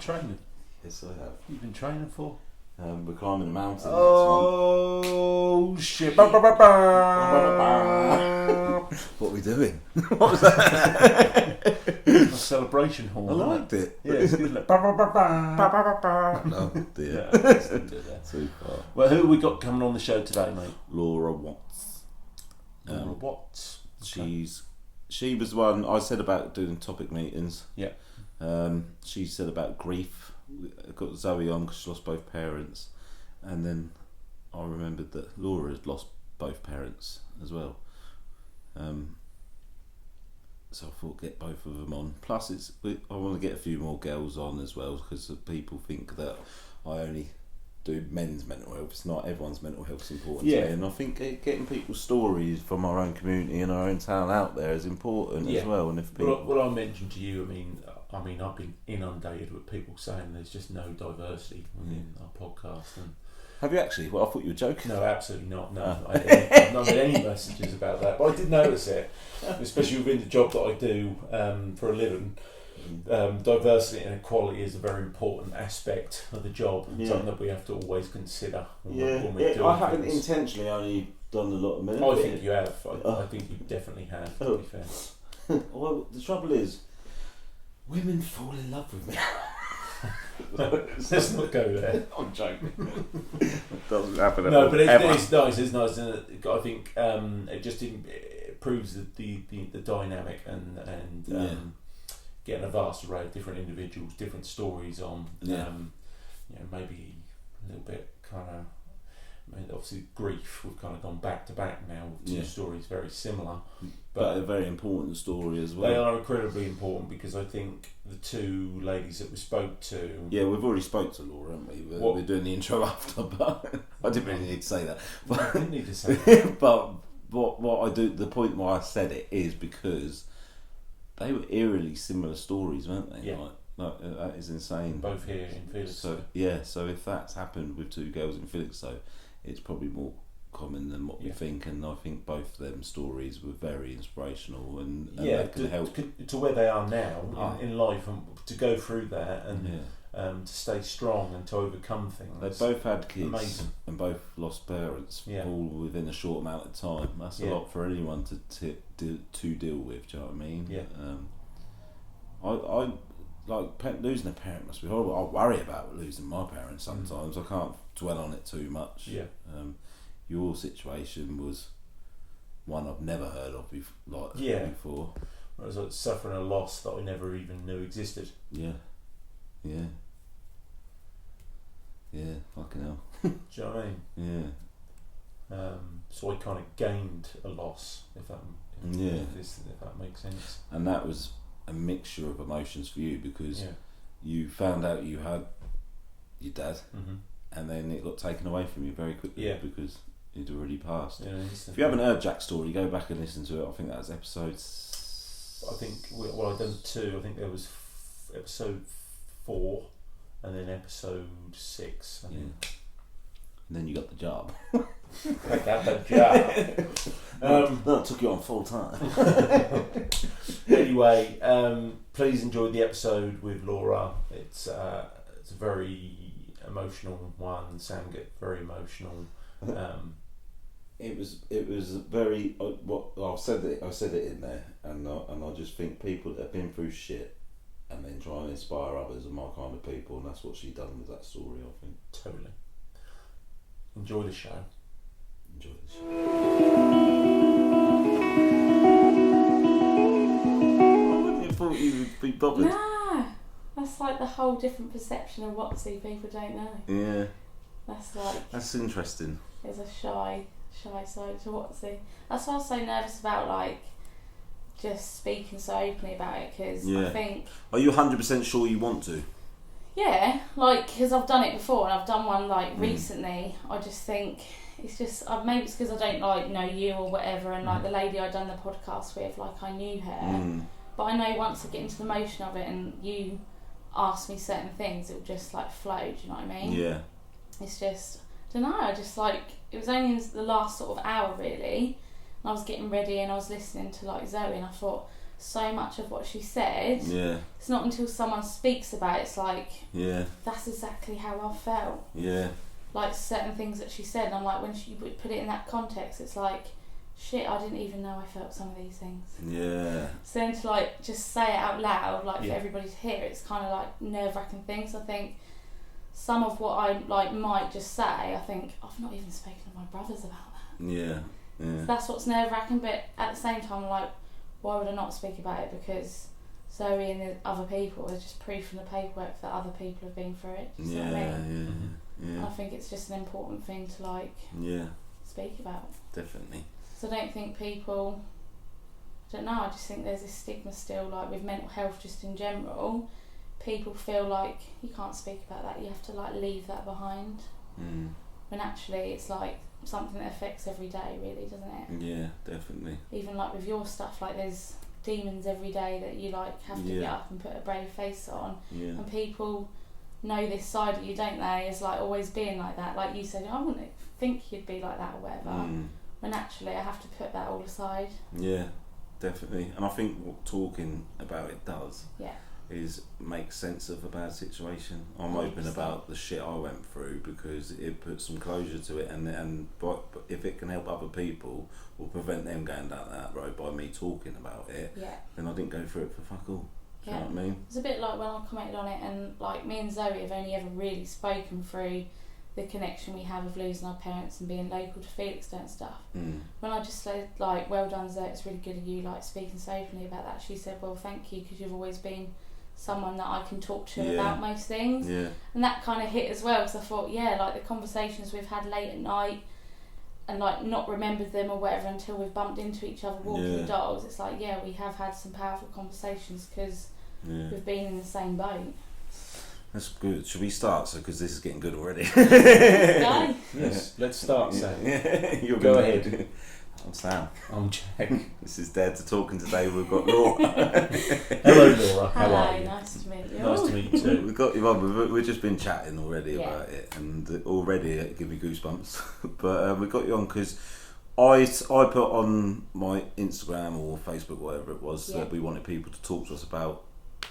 training? Yes, I have. You've been training for? We're climbing a mountain Oh shit! next month. What are we doing? What was that? A celebration horn. I liked it. Yeah, it's good. Like, Oh dear. yeah, let's not do that. Too far. Well, who have we got coming on the show today, mate? Laura Watts. Laura Watts. She was the one I said about doing topic meetings. Yeah. She said about grief. I got Zoe on because she lost both parents, and then I remembered that Laura had lost both parents as well. So I thought get both of them on. Plus, I want to get a few more girls on as well because people think that I only do men's mental health. It's not. Everyone's mental health is important to me, and I think getting people's stories from our own community and our own town out there is important as well. And if people, what I mentioned to you, I mean, I've been inundated with people saying there's just no diversity within our podcast. And have you actually? Well, I thought you were joking. no, absolutely not. No, I've not had any messages about that. But I did notice it, especially within the job that I do for a living. Diversity and equality is a very important aspect of the job. Something that we have to always consider when we do I haven't things. intentionally only done a lot of men. I think you have. I think you definitely have. To be fair. Well, the trouble is, women fall in love with me. Let's not go there. I'm joking. It doesn't happen. No, but it's nice. It's nice, and I think it proves the dynamic and getting a vast array of different individuals, different stories on. Maybe a little bit kind of. I mean, obviously, grief. We've kind of gone back to back now with two stories very similar, but a very important story as well. They are incredibly important because I think the two ladies that we spoke to. Yeah, we've already spoke to Laura, haven't we? We're doing the intro after, but I didn't really need to say that. But I didn't need to say that. But what I do, the point why I said it is because they were eerily similar stories, weren't they? Yeah. Like, that is insane. Both here in Felixstowe. So if that's happened with two girls in Felixstowe, it's probably more common than what we think, and I think both of them stories were very inspirational and they can help to where they are now in life, and to go through that and to stay strong and to overcome things. They both had kids. Amazing. And both lost parents all within a short amount of time. That's a lot for anyone to deal with. Do you know what I mean? Yeah. I like losing a parent must be horrible. I worry about losing my parents sometimes. I can't dwell on it too much. Yeah. Your situation was one I've never heard of before. I was like suffering a loss that I never even knew existed. Yeah. Fucking hell. Do you know what I mean? Yeah. So I kind of gained a loss, if that makes sense. And that was a mixture of emotions for you because you found out you had your dad, and then it got taken away from you very quickly because he'd already passed. Yeah, if you haven't heard Jack's story, go back and listen to it. I think that was episode. I think I've done 2. I think there was episode 4, and then episode 6. I think. And then you got the job. I got the job. That took you on full time. Anyway, please enjoy the episode with Laura. It's a very emotional one. Sam get very emotional. It was very. I said it in there, and I just think people that have been through shit and then try and inspire others are my kind of people, and that's what she done with that story. I think totally. Enjoy the show. I wouldn't have thought you would be bothered. Nah, that's like the whole different perception of Watsy. People don't know. Yeah. That's interesting. There's a shy side to Watsy. That's why I was so nervous about like just speaking so openly about it because I think. Are you 100% sure you want to? Yeah, like because I've done it before and I've done one like recently. I just think it's just maybe it's because I don't like know you or whatever, and like the lady I'd done the podcast with, like I knew her, but I know once I get into the motion of it and you ask me certain things, it'll just like flow. Do you know what I mean? Yeah. It's just I don't know. I just like it was only the last sort of hour really, and I was getting ready and I was listening to like Zoe, and I thought so much of what she said, it's not until someone speaks about it, it's like, that's exactly how I felt. Like certain things that she said, and I'm like, when she would put it in that context, it's like, shit, I didn't even know I felt some of these things. So then to like just say it out loud, like for everybody to hear, it's kind of like nerve-wracking things. I think some of what I like might just say, I think I've not even spoken to my brothers about that. So that's what's nerve-wracking, but at the same time, I'm like, why would I not speak about it? Because Zoe and the other people are just proof in the paperwork that other people have been through it. Do you know what I mean? I think it's just an important thing to like speak about. Definitely. So I don't think people, I don't know, I just think there's this stigma still, like with mental health just in general, people feel like you can't speak about that, you have to like leave that behind. When actually it's like something that affects every day really, doesn't it? Yeah, definitely. Even like with your stuff, like there's demons every day that you like have to get up and put a brave face on. And people know this side of you, don't they, as like always being like that. Like you said, I wouldn't think you'd be like that or whatever. When actually I have to put that all aside. Yeah, definitely. And I think what talking about it does is make sense of a bad situation. I'm 100%. Open about the shit I went through because it puts some closure to it, and but if it can help other people or prevent them going down that road by me talking about it, then I didn't go through it for fuck all. Do you know what I mean? It's a bit like when I commented on it, and like me and Zoe have only ever really spoken through the connection we have of losing our parents and being local to Felixstowe and stuff. When I just said like, well done Zoe, it's really good of you like speaking so openly about that, she said, well thank you, because you've always been someone that I can talk to about most things. And that kind of hit as well, because I thought like the conversations we've had late at night and like not remembered them or whatever until we've bumped into each other walking the dogs, it's like we have had some powerful conversations because we've been in the same boat. That's good. Should we start? So, because this is getting good already. Yes, let's start, Sam. Go ahead. I'm Sam. I'm Jack. This is Dare to Talk, and today we've got Laura. Hello, Laura. How are you? Nice to meet you. Nice to meet you too. We've got you on. We've just been chatting already about it, and already it gives me goosebumps. But we got you on because I put on my Instagram or Facebook, whatever it was, that we wanted people to talk to us about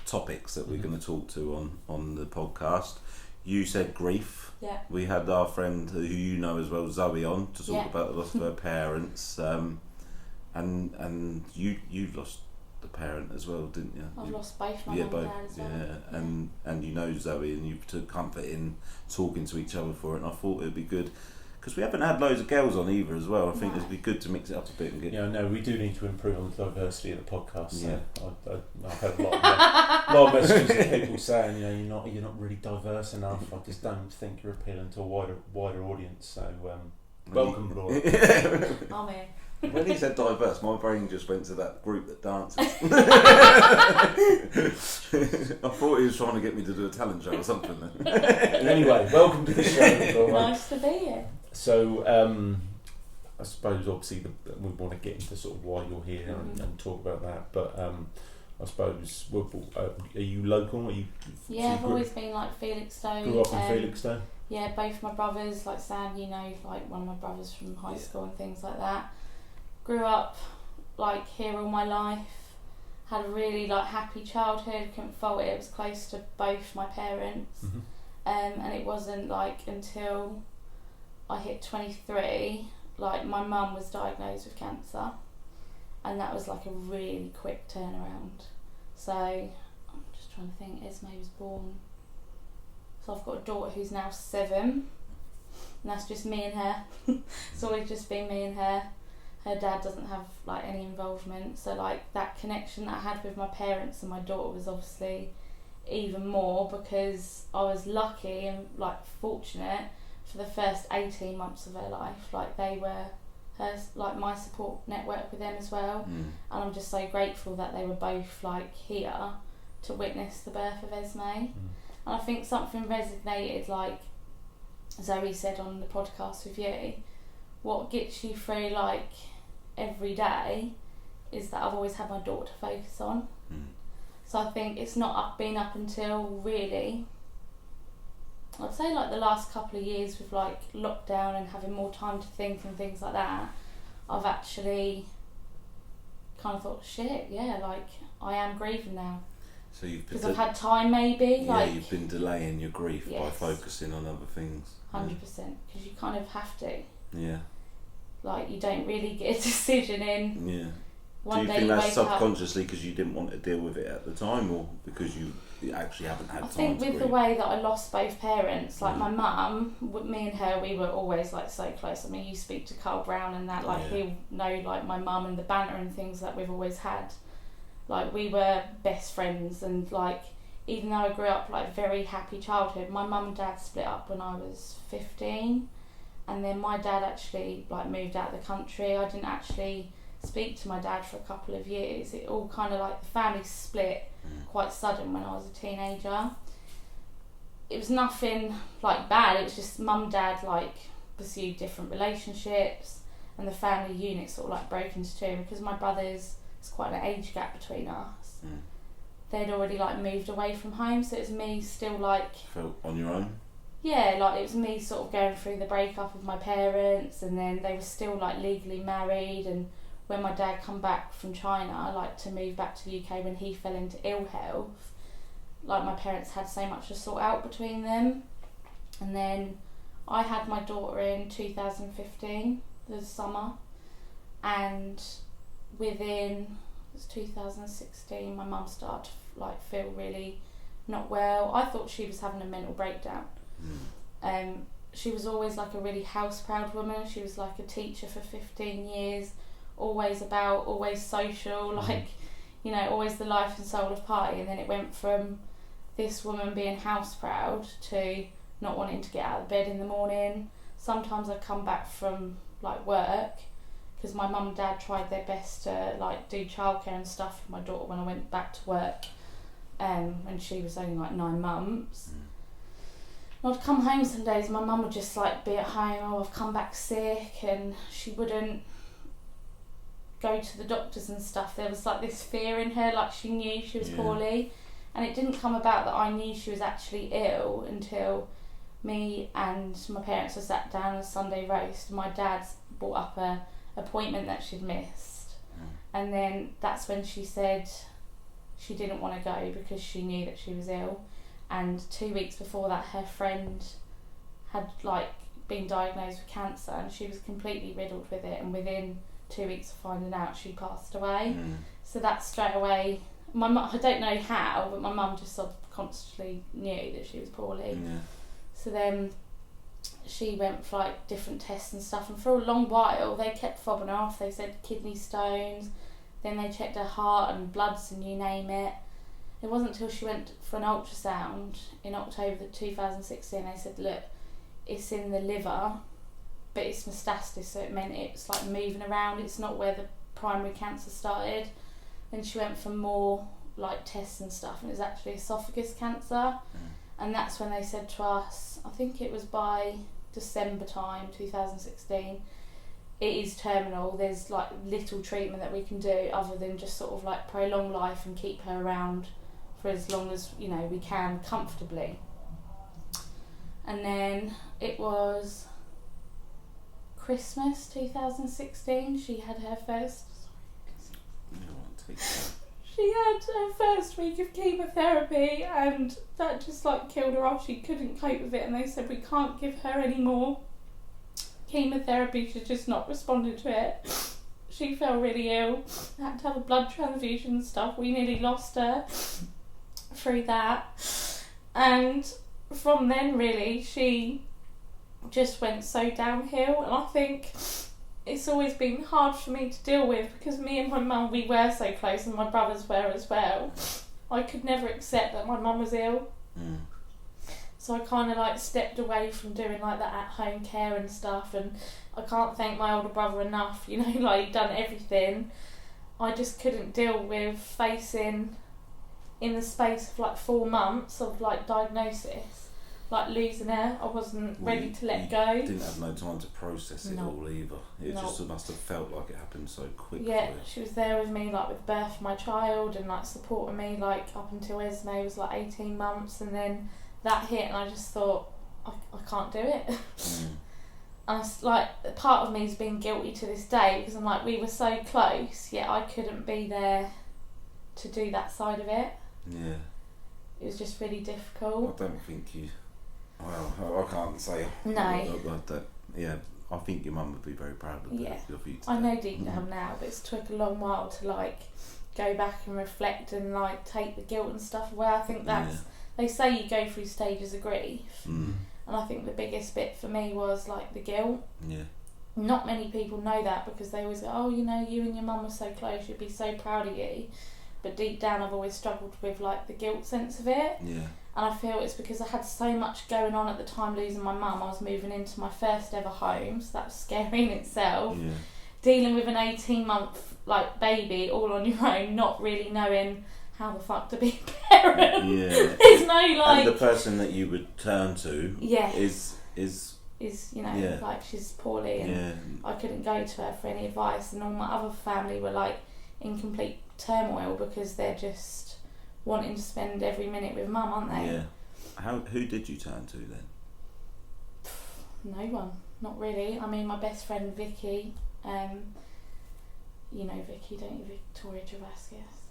topics that we're going to talk to on the podcast. You said grief. We had our friend who you know as well, Zoe, on to talk about the loss of her parents, and you lost the parent as well, didn't you? I've lost both my mum and dad as well. And you know Zoe, and you took comfort in talking to each other for it, and I thought it'd be good because we haven't had loads of girls on either as well. I think it'd be good to mix it up a bit and get. Yeah, no, we do need to improve on the diversity of the podcast. So I've had a lot of messages of people saying, you're not really diverse enough. I just don't think you're appealing to a wider audience. So welcome, Laura. I'm here. When he said diverse, my brain just went to that group that dances. I thought he was trying to get me to do a talent show or something then. Anyway, welcome to the show, Laura. Nice to be here. So, I suppose obviously we want to get into sort of why you're here and talk about that, but I suppose, are you local? I've always been like Felixstowe. Grew up in Felixstowe? Yeah, both my brothers, like Sam, like one of my brothers from high school and things like that. Grew up like here all my life. Had a really like happy childhood, couldn't fault it. It was close to both my parents. And it wasn't like until I hit 23, like my mum was diagnosed with cancer, and that was like a really quick turnaround. So I'm just trying to think, Esme was born, so I've got a daughter who's now 7, and that's just me and her. It's always just been me and her. Her dad doesn't have like any involvement, so like that connection that I had with my parents and my daughter was obviously even more, because I was lucky and like fortunate for the first 18 months of her life. Like they were her, like my support network with them as well. And I'm just so grateful that they were both like here to witness the birth of Esme. And I think something resonated, like Zoe said on the podcast with you, what gets you through like every day is that I've always had my daughter to focus on. So I think it's not been up until really, I'd say like the last couple of years with like lockdown and having more time to think and things like that, I've actually kind of thought, shit, yeah, like I am grieving now. So you've because I've had time, maybe. Yeah, like you've been delaying your grief yes, by focusing on other things. 100%, because you kind of have to. Yeah. Like you don't really get a decision in. Yeah. One Do you day think you that's wake subconsciously because you didn't want to deal with it at the time, or because you actually haven't had time to I think with grieve? the way that I lost both parents, like my mum, me and her, we were always like so close. I mean, you speak to Carl Brown and that, like he'll know like my mum and the banter and things that we've always had. Like we were best friends, and like even though I grew up like very happy childhood, my mum and dad split up when I was 15, and then my dad actually like moved out of the country. I didn't actually speak to my dad for a couple of years. It all kind of like the family split quite sudden when I was a teenager. It was nothing like bad, it was just mum and dad like pursued different relationships, and the family unit sort of like broke into two, because my brothers, it's quite an age gap between us. They'd already like moved away from home, so it was me still like felt on your own. Yeah, like it was me sort of going through the breakup of my parents, and then they were still like legally married, and when my dad come back from China, like to move back to the UK when he fell into ill health, like my parents had so much to sort out between them. And then I had my daughter in 2015, the summer, and within, it was 2016, my mum started to like feel really not well. I thought she was having a mental breakdown. She was always like a really house proud woman. She was like a teacher for 15 years. Always social, like, you know, always the life and soul of party. And then it went from this woman being house proud to not wanting to get out of bed in the morning. Sometimes I'd come back from like work, because my mum and dad tried their best to like do childcare and stuff for my daughter when I went back to work, when she was only like 9 months. And I'd come home some days, my mum would just like be at home, oh, I've come back sick, and she wouldn't go to the doctors and stuff. There was like this fear in her, like she knew she was poorly, and it didn't come about that I knew she was actually ill until me and my parents were sat down on a Sunday roast. My dad's brought up a appointment that she'd missed, and then that's when she said she didn't want to go because she knew that she was ill. And 2 weeks before that, her friend had like been diagnosed with cancer, and she was completely riddled with it, and within 2 weeks of finding out, she passed away. So that straight away, my mum, I don't know how, but my mum just sort of constantly knew that she was poorly. So then she went for like different tests and stuff, and for a long while they kept fobbing her off. They said kidney stones, then they checked her heart and bloods and you name it. It wasn't until she went for an ultrasound in October 2016 they said, look, it's in the liver, but it's metastasis, so it meant it's like moving around, it's not where the primary cancer started. And she went for more like tests and stuff, and it was actually esophagus cancer. And that's when they said to us, I think it was by December time 2016, it is terminal. There's like little treatment that we can do other than just sort of like prolong life and keep her around for as long as, you know, we can comfortably. And then it was Christmas 2016, she had her first she had her first week of chemotherapy, and that just like killed her off. She couldn't cope with it, and they said we can't give her any more chemotherapy, she's just not responding to it. She felt really ill, had to have a blood transfusion and stuff. We nearly lost her through that, and from then really she just went so downhill. And I think it's always been hard for me to deal with, because me and my mum, we were so close, and my brothers were as well. I could never accept that my mum was ill. So I kind of like stepped away from doing like that at-home care and stuff, and I can't thank my older brother enough, you know, like he'd done everything. I just couldn't deal with facing, in the space of like 4 months of like diagnosis, like losing her. I wasn't ready to let go. Didn't have no time to process it all either. It just must have felt like it happened so quickly. Yeah, she was there with me like with birth of my child, and like supporting me like up until Esme was like 18 months, and then that hit, and I just thought I can't do it. like, part of me's been guilty to this day because I'm like, we were so close, yet I couldn't be there to do that side of it. Yeah. It was just really difficult. I don't think you. Well, I can't say. No. I think your mum would be very proud of you. I know deep down now, but it's took a long while to like go back and reflect and like take the guilt and stuff away. I think that's they say you go through stages of grief, and I think the biggest bit for me was like the guilt. Yeah. Not many people know that because they always go, oh, you know, you and your mum were so close, you'd be so proud of you. But deep down, I've always struggled with like the guilt sense of it. Yeah. And I feel it's because I had so much going on at the time losing my mum. I was moving into my first ever home, so that was scary in itself. Yeah. Dealing with an 18-month like baby all on your own, not really knowing how the fuck to be a parent. Yeah. There's no like. And the person that you would turn to. Is you know like she's poorly and I couldn't go to her for any advice, and all my other family were like in complete turmoil because they're just wanting to spend every minute with mum, aren't they? Yeah. Who did you turn to then? No one, not really. I mean, my best friend Vicky, you know Vicky, don't you? Victoria Javasquez.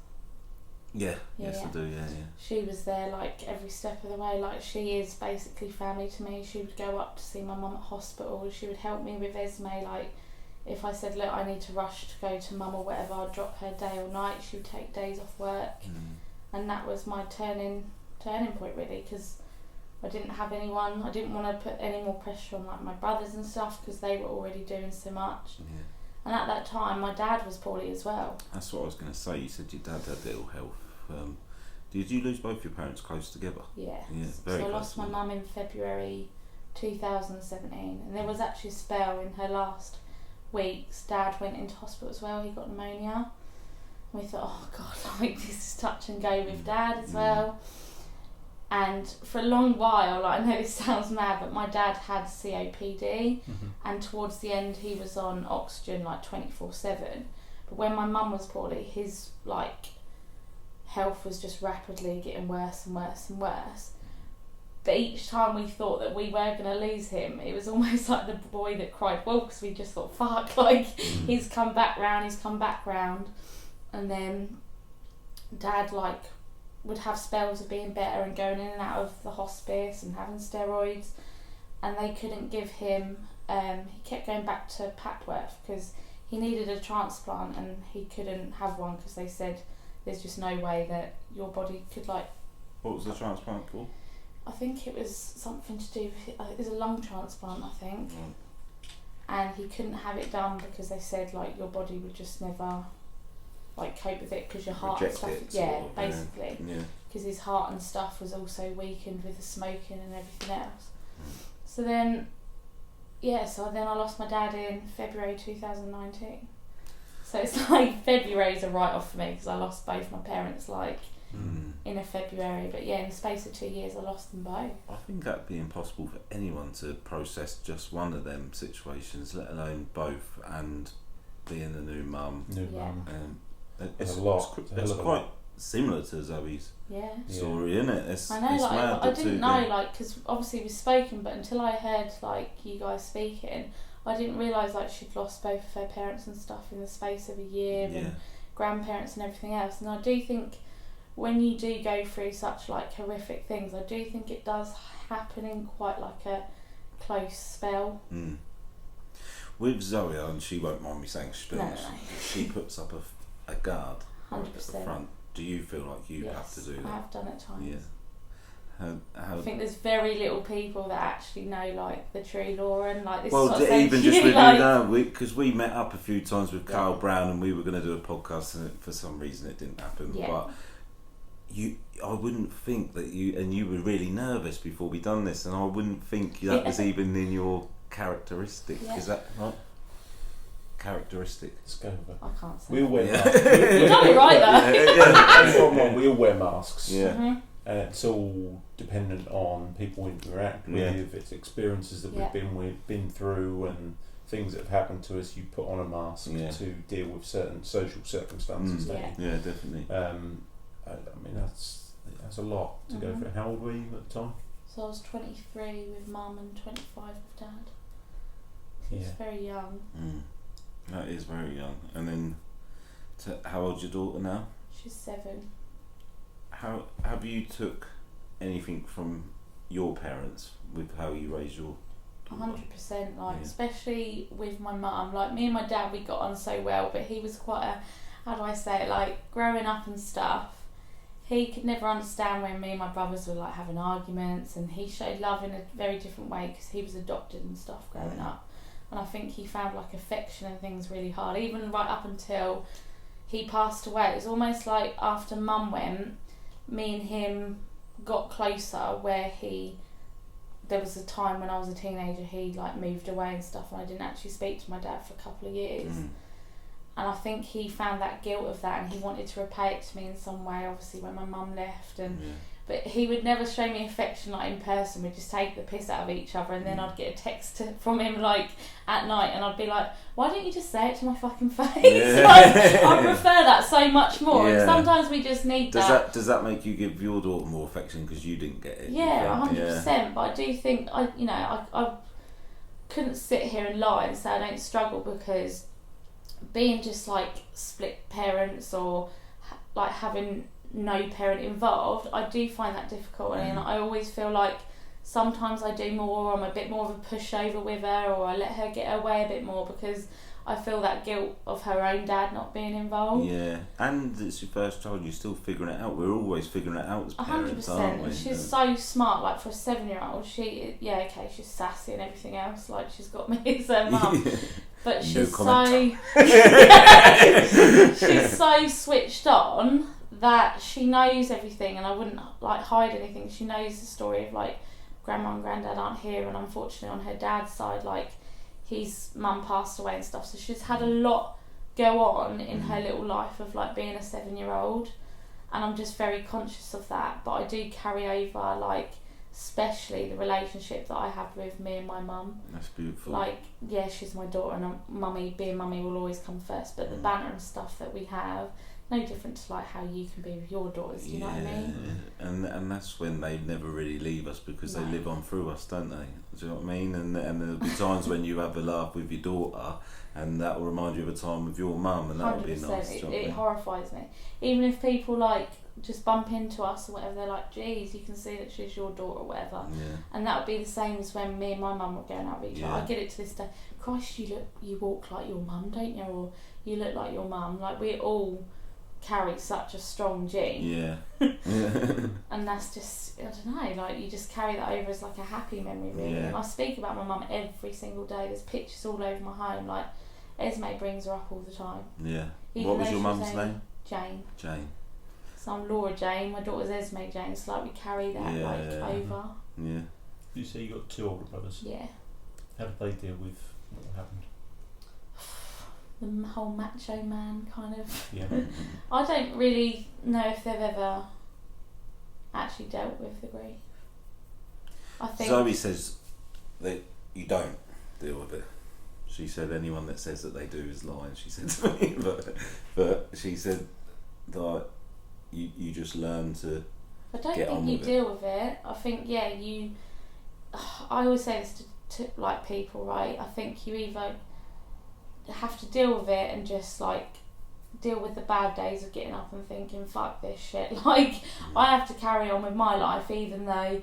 Yeah. Yes, I do. Yeah. She was there like every step of the way. Like, she is basically family to me. She would go up to see my mum at hospital. She would help me with Esme. Like, if I said, look, I need to rush to go to mum or whatever, I'd drop her day or night. She would take days off work. And that was my turning point, really, because I didn't have anyone. I didn't want to put any more pressure on like my brothers and stuff because they were already doing so much. Yeah. And at that time, my dad was poorly as well. That's what I was going to say. You said your dad had ill health. Did you lose both your parents close together? Yeah. Very so I lost my mum in February 2017, and there was actually a spell in her last weeks. Dad went into hospital as well. He got pneumonia. We thought, oh God, like this is touch and go with Dad as well. And for a long while, like, I know this sounds mad, but my dad had COPD, and towards the end he was on oxygen like 24/7. But when my mum was poorly, his like health was just rapidly getting worse and worse and worse. But each time we thought that we were going to lose him, it was almost like the boy that cried wolf, because we just thought, fuck, like he's come back round. And then Dad like would have spells of being better and going in and out of the hospice and having steroids, and they couldn't give him, he kept going back to Papworth because he needed a transplant and he couldn't have one because they said there's just no way that your body could like... What was the transplant for? I think it was something to do with, it was a lung transplant, I think. And he couldn't have it done because they said like your body would just never like cope with it because your heart and stuff, basically, because his heart and stuff was also weakened with the smoking and everything else. So then I lost my dad in February 2019. So it's like February's a write-off for me because I lost both my parents like in a February, but in the space of 2 years I lost them both. I think that'd be impossible for anyone to process just one of them situations, let alone both, and being a new mum. It's quite similar to Zoe's story, isn't it? I know, like, I didn't know, like, because obviously we've spoken, but until I heard, like, you guys speaking, I didn't realise, like, she'd lost both of her parents and stuff in the space of a year, and grandparents and everything else. And I do think when you do go through such, like, horrific things, I do think it does happen in quite, like, a close spell. With Zoe, and she won't mind me saying, she puts up a guard 100%. At the front. Do you feel like you have to do that? I have done at times. Yeah. I think there's very little people that actually know like the true Lauren. Like this. Well, is what I'm even just with you, because we met up a few times with Carl Brown, and we were going to do a podcast, and for some reason it didn't happen. But I wouldn't think that you were really nervous before we done this, and I wouldn't think that was even in your characteristic. Is that right? Characteristic. Let's go over. I can't say. We all wear masks. You got it right though. We all wear masks. Yeah. And it's all dependent on people we interact with. It's experiences that we've been through, and things that have happened to us. You put on a mask to deal with certain social circumstances. Yeah, definitely. I mean, that's a lot to go through. How old were you at the time? So I was 23 with mum and 25 with Dad. She's very young. That is very young. And then, how old's your daughter now? She's 7. How have you took anything from your parents with how you raised your daughter? 100%, like especially with my mum. Like me and my dad, we got on so well, but he was quite a, how do I say it, like growing up and stuff, he could never understand when me and my brothers were like having arguments, and he showed love in a very different way because he was adopted and stuff growing up, and I think he found like affection and things really hard, even right up until he passed away. It was almost like after mum went, me and him got closer, where there was a time when I was a teenager, he like moved away and stuff, and I didn't actually speak to my dad for a couple of years. And I think he found that guilt of that, and he wanted to repay it to me in some way, obviously when my mum left. But he would never show me affection like in person. We'd just take the piss out of each other, and then I'd get a text from him like at night, and I'd be like, why don't you just say it to my fucking face? Like, I prefer that so much more. And sometimes we just need that. Does that make you give your daughter more affection because you didn't get it? Yeah, 100%. But I do think I couldn't sit here and lie and say I don't struggle, because being just like split parents or like having no parent involved, I do find that difficult. And I always feel like sometimes I do more, or I'm a bit more of a pushover with her, or I let her get her way a bit more, because I feel that guilt of her own dad not being involved. Yeah, and it's your first child, you're still figuring it out. We're always figuring it out as parents, 100%. aren't we? She's so smart, like for a 7-year-old, she's sassy and everything else, like she's got me as her mum. But she's she's so switched on that she knows everything, and I wouldn't like hide anything. She knows the story of like grandma and granddad aren't here, and unfortunately on her dad's side, like his mum passed away and stuff, so she's had a lot go on in her little life of like being a 7-year-old, and I'm just very conscious of that. But I do carry over, like especially the relationship that I have with me and my mum. That's beautiful. Like, yeah, she's my daughter, and being mummy will always come first, but the banter and stuff that we have, no different to like how you can be with your daughters, you know what I mean? And that's when they never really leave us, because they live on through us, don't they? Do you know what I mean? And there'll be times when you have a laugh with your daughter, and that will remind you of a time with your mum, and that will be nice. It horrifies me. Even if people like just bump into us or whatever, they're like, geez, you can see that she's your daughter or whatever. And that would be the same as when me and my mum were going out with each other. I get it to this day. Christ, you walk like your mum, don't you? Or you look like your mum. Like, we all carry such a strong gene. And that's just, I don't know, like you just carry that over as like a happy memory, really. And I speak about my mum every single day. There's pictures all over my home. Like, Esme brings her up all the time. Even what was your mum's name? Jane. So I'm Laura Jane, my daughter's Esme Jane, so like we carry that over. You say you got 2 older brothers? Yeah. How did they deal with what happened? The whole macho man kind of. Yeah. I don't really know if they've ever actually dealt with the grief. I think Zoe says that you don't deal with it. She said anyone that says that they do is lying, she said to me. But she said that you just learn to I don't get think on you with deal with it. I think, I always say this to like people, right? I think you either have to deal with it and just like deal with the bad days of getting up and thinking, fuck this shit. Like, I have to carry on with my life, even though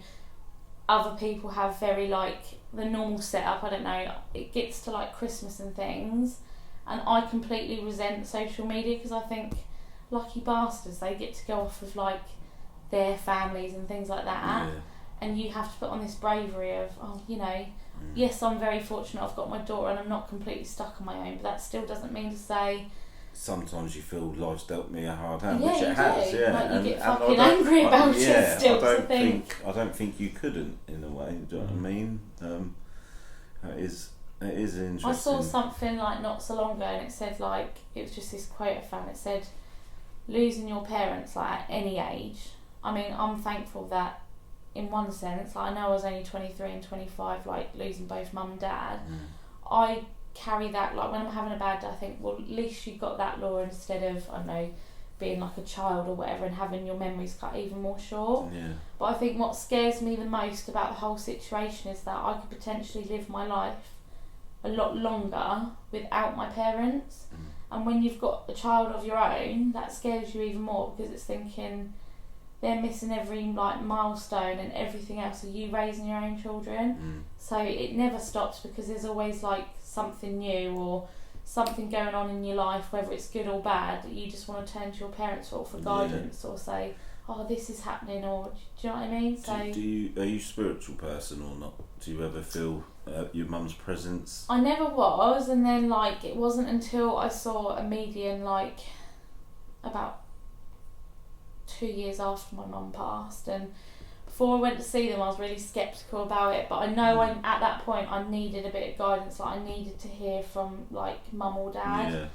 other people have very like the normal setup. I don't know, it gets to like Christmas and things, and I completely resent social media, because I think lucky bastards, they get to go off with like their families and things like that, and you have to put on this bravery of, yes, I'm very fortunate I've got my daughter and I'm not completely stuck on my own, but that still doesn't mean to say sometimes you feel life's dealt me a hard hand, which it has, like you get fucking angry about it still. I don't think you couldn't, in a way. Do you know what I mean? It is interesting. I saw something like not so long ago, and it said like, it was just this quote I found. It said, losing your parents like at any age. I mean, I'm thankful that in one sense, like, I know I was only 23 and 25, like losing both mum and dad. I carry that, like when I'm having a bad day, I think, well, at least you got that, Laura, instead of, I don't know, being like a child or whatever and having your memories cut even more short. But I think what scares me the most about the whole situation is that I could potentially live my life a lot longer without my parents. And when you've got a child of your own, that scares you even more, because it's thinking they're missing every like milestone and everything else. Are you raising your own children? So it never stops, because there's always like something new or something going on in your life, whether it's good or bad, that you just want to turn to your parents for guidance, or say, oh, this is happening, or do you know what I mean? So are you a spiritual person or not? Do you ever feel your mum's presence? I never was, and then like it wasn't until I saw a medium like about 2 years after my mum passed, and before I went to see them I was really sceptical about it, but I know at that point I needed a bit of guidance, like I needed to hear from like mum or dad.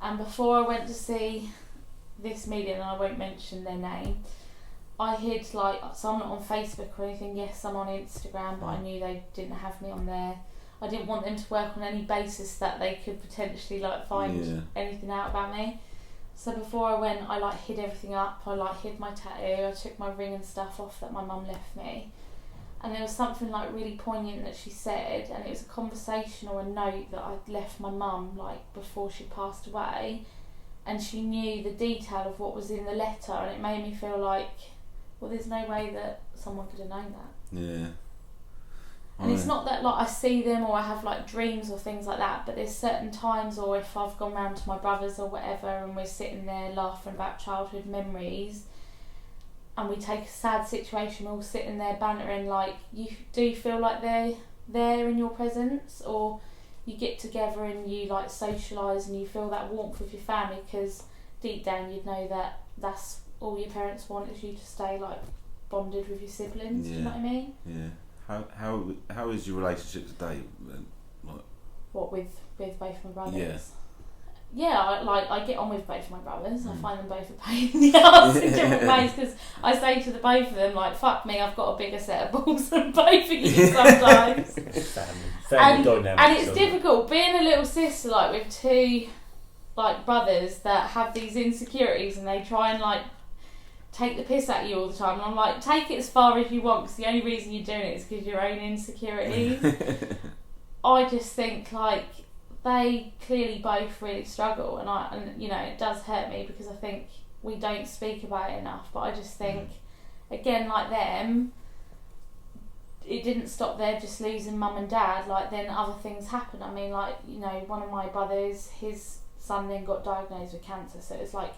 And before I went to see this medium, and I won't mention their name, I hid like, so I'm not on Facebook or anything, yes I'm on Instagram, but I knew they didn't have me on there. I didn't want them to work on any basis that they could potentially like find anything out about me. So before I went, I like hid everything up. I like hid my tattoo, I took my ring and stuff off that my mum left me. And there was something like really poignant that she said, and it was a conversation or a note that I'd left my mum like before she passed away, and she knew the detail of what was in the letter, and it made me feel like, well, there's no way that someone could have known that. Yeah. And it's not that like I see them or I have like dreams or things like that, but there's certain times, or if I've gone round to my brothers or whatever and we're sitting there laughing about childhood memories, and we take a sad situation, we're all sitting there bantering, like, you do feel like they're there in your presence, or you get together and you like socialise and you feel that warmth with your family, because deep down you'd know that that's all your parents want, is you to stay like bonded with your siblings. Do you know what I mean? Yeah. How is your relationship today? Like, what, with both my brothers? Yeah, I get on with both my brothers. I find them both a pain in the arse in different ways, because I say to the both of them, like, fuck me, I've got a bigger set of balls than both of you sometimes. Family dynamics. And it's difficult being a little sister, like with two like brothers that have these insecurities, and they try and like take the piss at you all the time, and I'm like, take it as far as you want, because the only reason you're doing it is because your own insecurities. I just think like they clearly both really struggle, and you know, it does hurt me, because I think we don't speak about it enough, but I just think, again, like them, it didn't stop there just losing mum and dad, like then other things happen. I mean, like, you know, one of my brothers, his son then got diagnosed with cancer, so it's like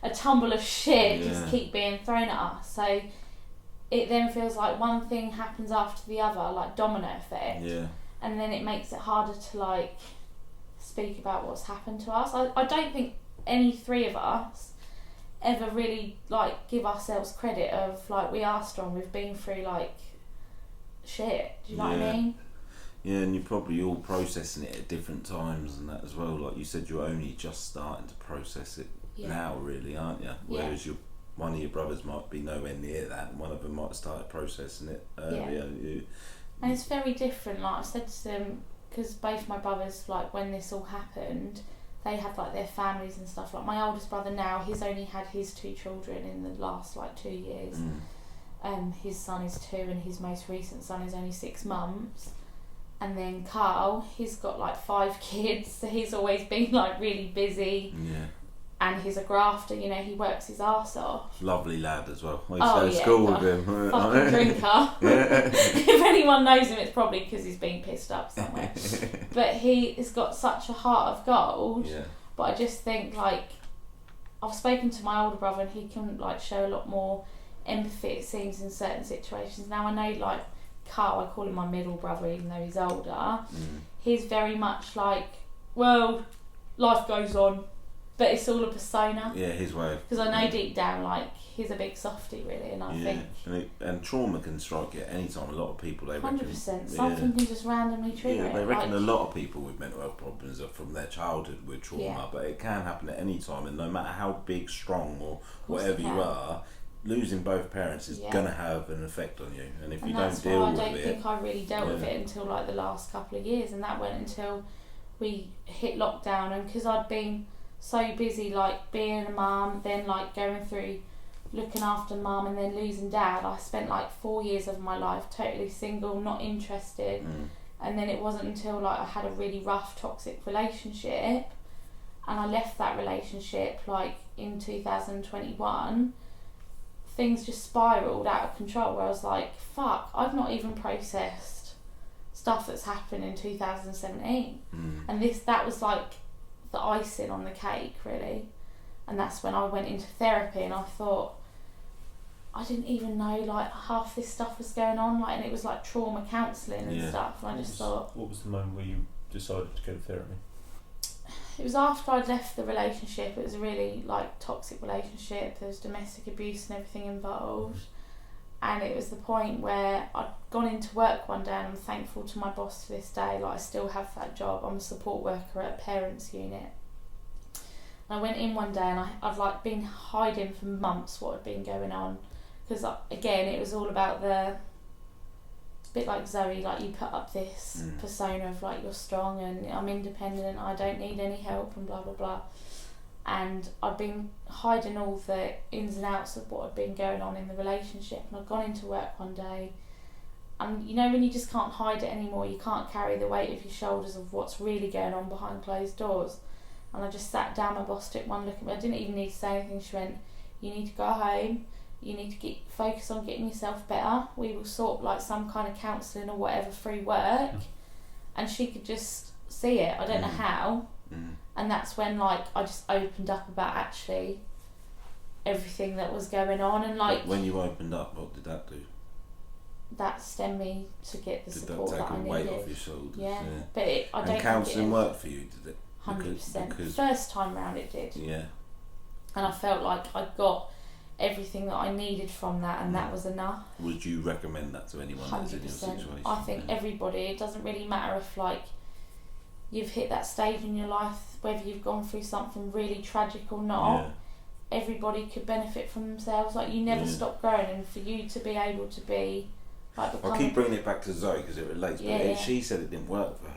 a tumble of shit just keep being thrown at us. So it then feels like one thing happens after the other, like domino effect. And then it makes it harder to like speak about what's happened to us. I don't think any three of us ever really like give ourselves credit of like, we are strong, we've been through like shit. Do you know what I mean? Yeah, and you're probably all processing it at different times and that as well. Like you said, you're only just starting to process it now, really, aren't you? Whereas one of your brothers might be nowhere near that, and one of them might have started processing it earlier. And it's very different. Like I've said to them, because both my brothers, like when this all happened, they had like their families and stuff. Like my oldest brother now, he's only had his 2 children in the last like 2 years. His son is 2, and his most recent son is only 6 months. And then Carl, he's got like 5 kids, so he's always been like really busy. And he's a grafter, you know, he works his arse off. Lovely lad as well. I used to go to school with him. Fucking drinker. If anyone knows him, it's probably because he's been pissed up somewhere. But he has got such a heart of gold. But I just think, like, I've spoken to my older brother, and he can like show a lot more empathy, it seems, in certain situations. Now I know, like Carl, I call him my middle brother even though he's older, he's very much like, well, life goes on, but it's all a persona. His way. Because I know deep down, like, he's a big softie, really, and I think... And trauma can strike you at any time. A lot of people, they 100%. reckon... Something can just randomly trigger it. They reckon a lot of people with mental health problems are from their childhood with trauma, but it can happen at any time, and no matter how big, strong, or whatever you are, losing both parents is going to have an effect on you. And if you don't deal with it... I don't think I really dealt with it until, like, the last couple of years, and that went until we hit lockdown, and because I'd been so busy, like being a mum, then like going through looking after mum, and then losing dad, I spent like 4 years of my life totally single, not interested, And then it wasn't until like I had a really rough toxic relationship and I left that relationship like in 2021, things just spiraled out of control where I was like, fuck, I've not even processed stuff that's happened in 2017. And that was like the icing on the cake, really. And that's when I went into therapy and I thought, I didn't even know like half this stuff was going on, like, and it was like trauma counselling and stuff. And I just thought, what was the moment where you decided to go to therapy? It was after I'd left the relationship. It was a really like toxic relationship. There was domestic abuse and everything involved. And it was the point where I'd gone into work one day, and I'm thankful to my boss to this day. Like, I still have that job. I'm a support worker at a parents unit. And I went in one day and I'd like been hiding for months what had been going on. Because again, it was all about a bit like Zoe, like you put up this persona of like you're strong and I'm independent and I don't need any help and blah blah blah. And I'd been hiding all the ins and outs of what had been going on in the relationship, and I'd gone into work one day, and you know when you just can't hide it anymore, you can't carry the weight of your shoulders of what's really going on behind closed doors. And I just sat down, my boss took one look at me, I didn't even need to say anything. She went, you need to go home, you need to focus on getting yourself better, we will sort like some kind of counselling or whatever through work. And she could just see it, I don't know how. And that's when like I just opened up about actually everything that was going on. And like, when you opened up, what did that do? That stemmed me to get the support that I needed. Did that take a weight off your shoulders? Yeah. But I don't think counselling worked for you, did it? 100%. First time round it did. Yeah. And I felt like I got everything that I needed from that, and that was enough. Would you recommend that to anyone that's in your situation? I think everybody, it doesn't really matter if like you've hit that stage in your life, whether you've gone through something really tragic or not, everybody could benefit from themselves. Like, you never stop growing, and for you to be able to be like, I'll keep bringing it back to Zoe because it relates, but she said it didn't work for her.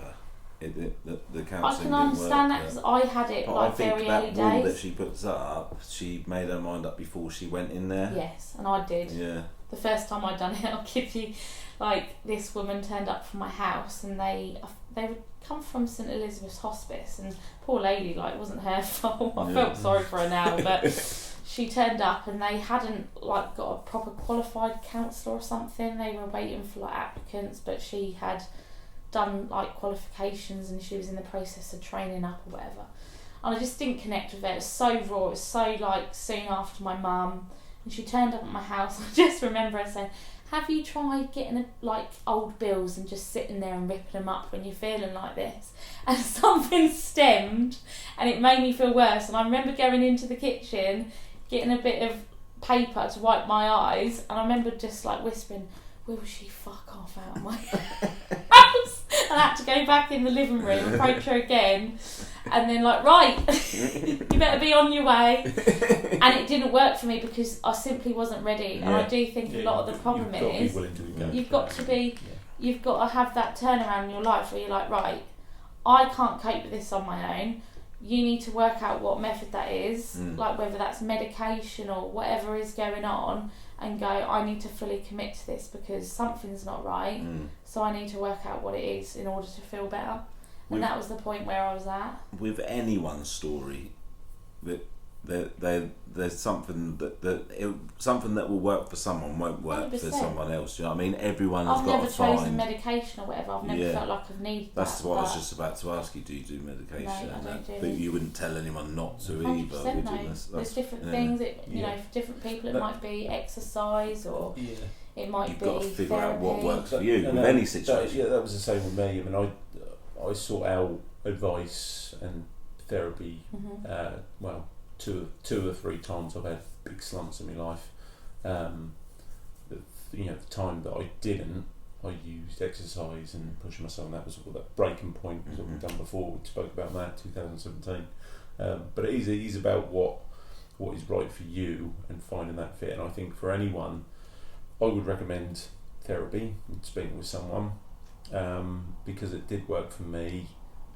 The counselling I can understand that because I had it like very early days. That rule that she puts up, she made her mind up before she went in there. Yes, and I did. Yeah. The first time I'd done it, I'll give you, like, this woman turned up from my house, and they would come from St Elizabeth's Hospice, and poor lady, like, it wasn't her fault. I felt sorry for her now, but she turned up and they hadn't like got a proper qualified counsellor or something. They were waiting for like applicants, but she had done like qualifications and she was in the process of training up or whatever. And I just didn't connect with it. It was so raw. It was so like soon after my mum, and she turned up at my house. I just remember her saying, have you tried getting like old bills and just sitting there and ripping them up when you're feeling like this? And something stemmed and it made me feel worse. And I remember going into the kitchen, getting a bit of paper to wipe my eyes, and I remember just like whispering, will she fuck off out of my house? And I had to go back in the living room, approach her again, and then like, right, you better be on your way. And it didn't work for me because I simply wasn't ready. And I do think a lot of the problem is you've got to have that turnaround in your life where you're like, right, I can't cope with this on my own. You need to work out what method that is, like whether that's medication or whatever is going on, and go, I need to fully commit to this because something's not right, so I need to work out what it is in order to feel better. And that was the point where I was at. With anyone's story, there's something something that will work for someone won't work 100%. For someone else. Do you know what I mean? Everyone has got to find. I've never chosen medication or whatever. I've never felt like I've needed that. That's what I was just about to ask you. Do you do medication? No, I don't do but you wouldn't tell anyone not to either. 100% no. There's different things. You know, for different people it might be exercise or it might You've be got to figure therapy. out what works for you with any situation. That was the same with me. I mean, I sought out advice and therapy. Well, two or three times I've had big slumps in my life. The time that I didn't, I used exercise and pushing myself, and that was that breaking point that we've done before. We spoke about that 2017. But it is about what is right for you and finding that fit. And I think for anyone, I would recommend therapy and speaking with someone, because it did work for me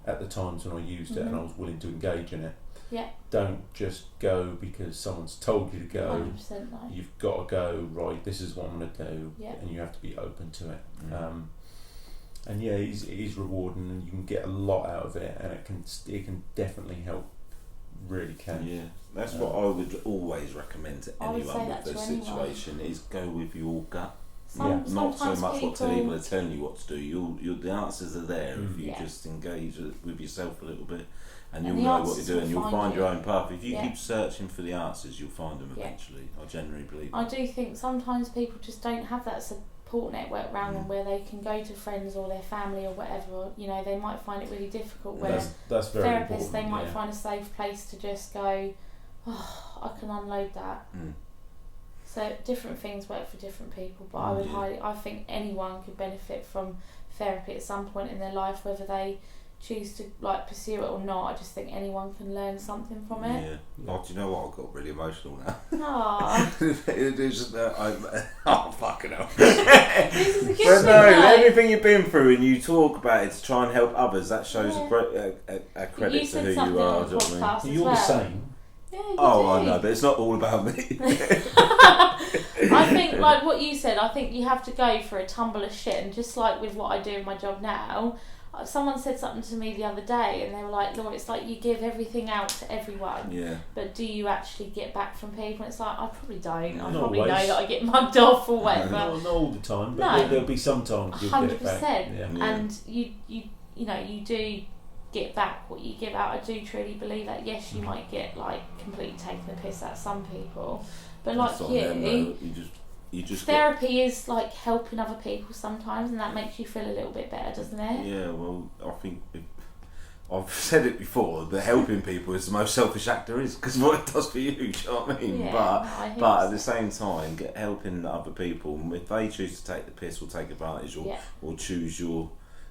at the times when I used it and I was willing to engage in it. Yeah. Don't just go because someone's told you to go. 100% no. You've got to go, right, this is what I'm going to do, yeah. and you have to be open to it. And yeah, it is rewarding, and you can get a lot out of it, and it can definitely help. Really can. Yeah, that's what I would always recommend to anyone with this situation is go with your gut. Not so much what people are telling you what to do. You'll the answers are there if you just engage with yourself a little bit, and you'll know what you're doing. You'll find your own path. If you keep searching for the answers, you'll find them eventually. I generally believe. I do think sometimes people just don't have that support network around them where they can go to friends or their family or whatever. You know, they might find it really difficult. Where that's very therapists, important, they might find a safe place to just go, oh, I can unload that. So different things work for different people, but I think anyone could benefit from therapy at some point in their life, whether they choose to like pursue it or not. I just think anyone can learn something from it. Yeah. Oh, do you know what? I got really emotional now. Aww. It is. Oh fucking hell. This is a good But no, everything you've been through and you talk about it to try and help others, that shows a credit to who you are. On the podcast You're the same. Yeah, you do. I know, but it's not all about me. I think, like what you said, I think you have to go for a tumble of shit, and just like with what I do in my job now, someone said something to me the other day and they were like, Laura, it's like you give everything out to everyone, but do you actually get back from people? And it's like, I probably don't. I probably know that I get mugged off or whatever. Not all the time, but there'll be some times you'll 100%. Get it back. And you do get back what you give out. I do truly believe that. Yes, you might get like completely taken the piss out of some people, but like you just therapy is like helping other people sometimes, and that makes you feel a little bit better, doesn't it? Yeah, well, I think I've said it before, that helping people is the most selfish act there is, because what it does for you, do you know what I mean? But at the same time, helping other people, if they choose to take the piss or take advantage or choose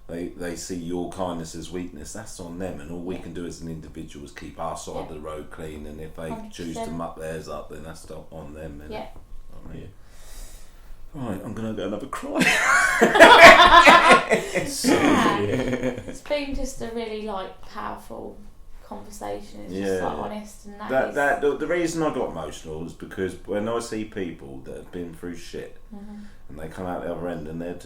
they see your kindness as weakness, that's on them, and all we can do as an individual is keep our side of the road clean, and if they 100%. Choose to muck theirs up, then that's on them. Right, I'm going to go another cry. It's been just a really like powerful conversation. It's just like honest, and the reason I got emotional is because when I see people that have been through shit and they come out the other end and they're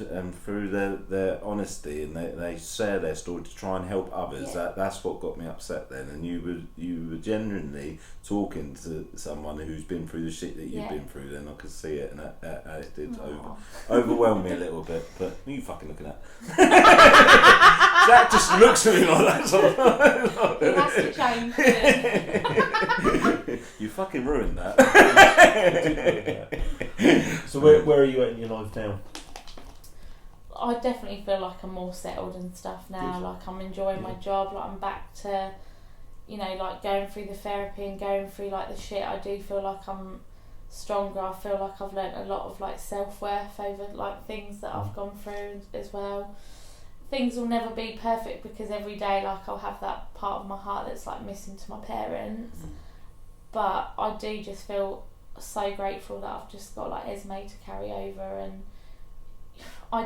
through their honesty and they share their story to try and help others, that's what got me upset then. And you were genuinely talking to someone who's been through the shit that you've been through, then I could see it, and it did overwhelm me a little bit. But what are you fucking looking at? Jack just looks at me like that. It has to change. You fucking ruined that. So where are you at in your life now? I definitely feel like I'm more settled and stuff now. Good. Like I'm enjoying my job. Like I'm back to, like going through the therapy and going through like the shit. I do feel like I'm stronger. I feel like I've learnt a lot of like self-worth over like things that I've gone through as well. Things will never be perfect because every day like I'll have that part of my heart that's like missing to my parents, but I do just feel so grateful that I've just got like Esme to carry over, and I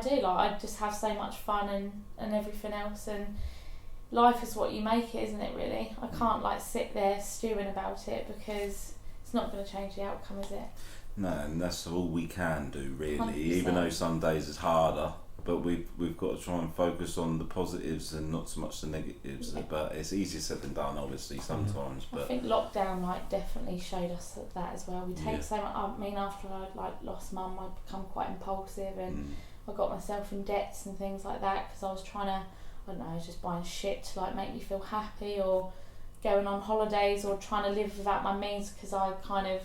just have so much fun and everything else, and life is what you make it, isn't it really? I can't like sit there stewing about it because it's not going to change the outcome, is it? No, and that's all we can do really, 100%. Even though some days it's harder. But we've got to try and focus on the positives and not so much the negatives. But it's easier said than done, obviously, sometimes. But I think lockdown definitely showed us that as well. We take so much. I mean, after I lost Mum, I become quite impulsive, and I got myself in debts and things like that because I was trying to, I don't know, I was just buying shit to make me feel happy, or going on holidays, or trying to live without my means because I kind of.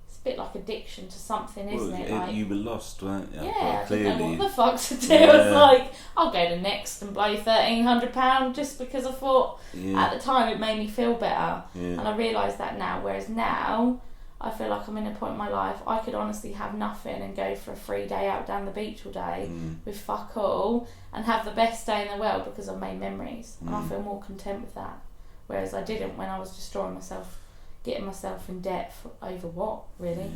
It's a bit like addiction to something, isn't it? You were lost, weren't you? Yeah, clearly. I didn't know what the fuck to do. I was like, I'll go to Next and blow £1,300 just because I thought at the time it made me feel better. And I realise that now, whereas now I feel like I'm in a point in my life I could honestly have nothing and go for a 3 day out down the beach all day with fuck all and have the best day in the world because I've made memories, and I feel more content with that, whereas I didn't when I was destroying myself, getting myself in debt over what, really?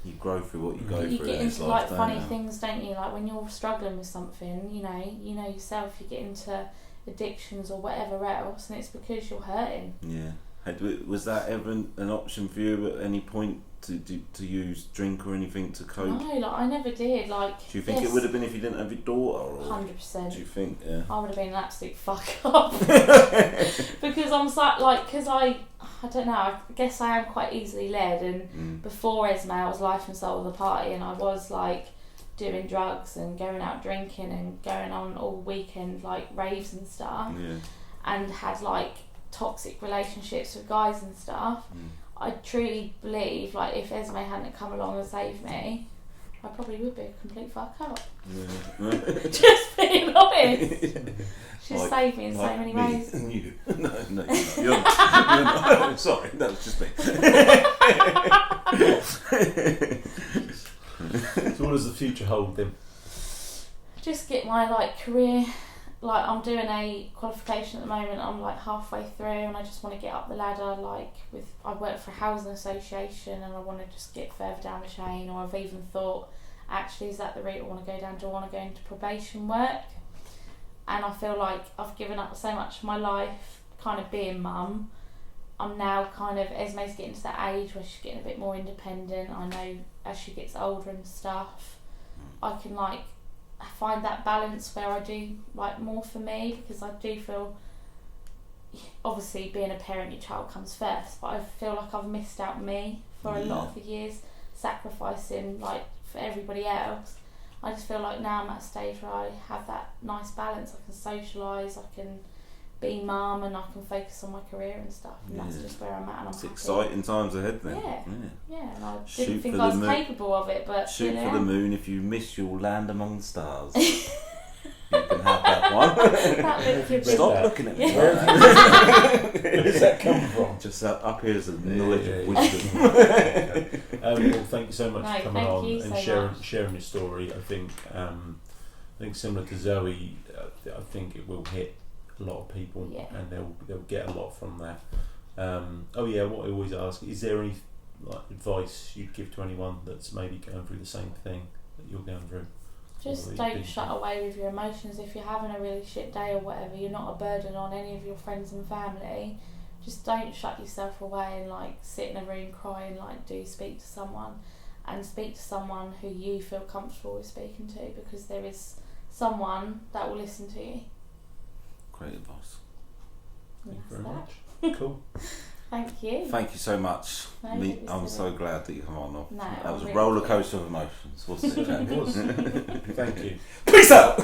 You grow through what you go through. You get into like funny things, don't you? Like when you're struggling with something, you know yourself, you get into addictions or whatever else, and it's because you're hurting. Yeah. Was that ever an option for you at any point to use drink or anything to cope? No, like I never did. Like, do you think it would have been if you didn't have your daughter? 100%. Do you think? Yeah. I would have been an absolute fuck up because I'm because I don't know. I guess I am quite easily led, and before Esme, I was life and soul of the party, and I was like doing drugs and going out drinking and going on all weekend like raves and stuff, and had like toxic relationships with guys and stuff. I truly believe like if Esme hadn't come along and saved me, I probably would be a complete fuck up. Just being honest. She's saved me in so many ways. You? No, you're not. Sorry, that was just me. So what does the future hold then? Just get my like career. Like I'm doing a qualification at the moment. I'm like halfway through, and I just want to get up the ladder. Like I work for a housing association, and I want to just get further down the chain. Or I've even thought, actually, is that the route I want to go down? Do I want to go into probation work? And I feel like I've given up so much of my life, kind of being mum. I'm now kind of Esme's getting to that age where she's getting a bit more independent. I know as she gets older and stuff, I can like find that balance where I do like more for me, because I do feel obviously being a parent your child comes first, but I feel like I've missed out me for a lot of the years, sacrificing like for everybody else. I just feel like now I'm at a stage where I have that nice balance. I can socialise, I can be mum, and I can focus on my career and stuff, and that's just where I'm at, and I'm happy. Exciting times ahead then. Yeah, and I didn't think I was capable of it, but shoot for the moon. If you miss, you'll land among the stars. You can have that one. Stop looking at me. Where does that come from? Just up here is a knowledge of wisdom. Well, thank you so much for coming on and sharing your story. I think similar to Zoe, I think it will hit a lot of people, and they'll get a lot from that. What I always ask, is there any like advice you'd give to anyone that's maybe going through the same thing that you're going through? Just don't shut away with your emotions. If you're having a really shit day or whatever, you're not a burden on any of your friends and family. Just don't shut yourself away and like sit in a room crying. Like, do speak to someone, and speak to someone who you feel comfortable with speaking to, because there is someone that will listen to you. Great advice. Thank you very much. Cool. Thank you. Thank you so much. No, I'm so glad that you come on. No, that was really a roller coaster of emotions, wasn't it? It was. Thank you. Peace out.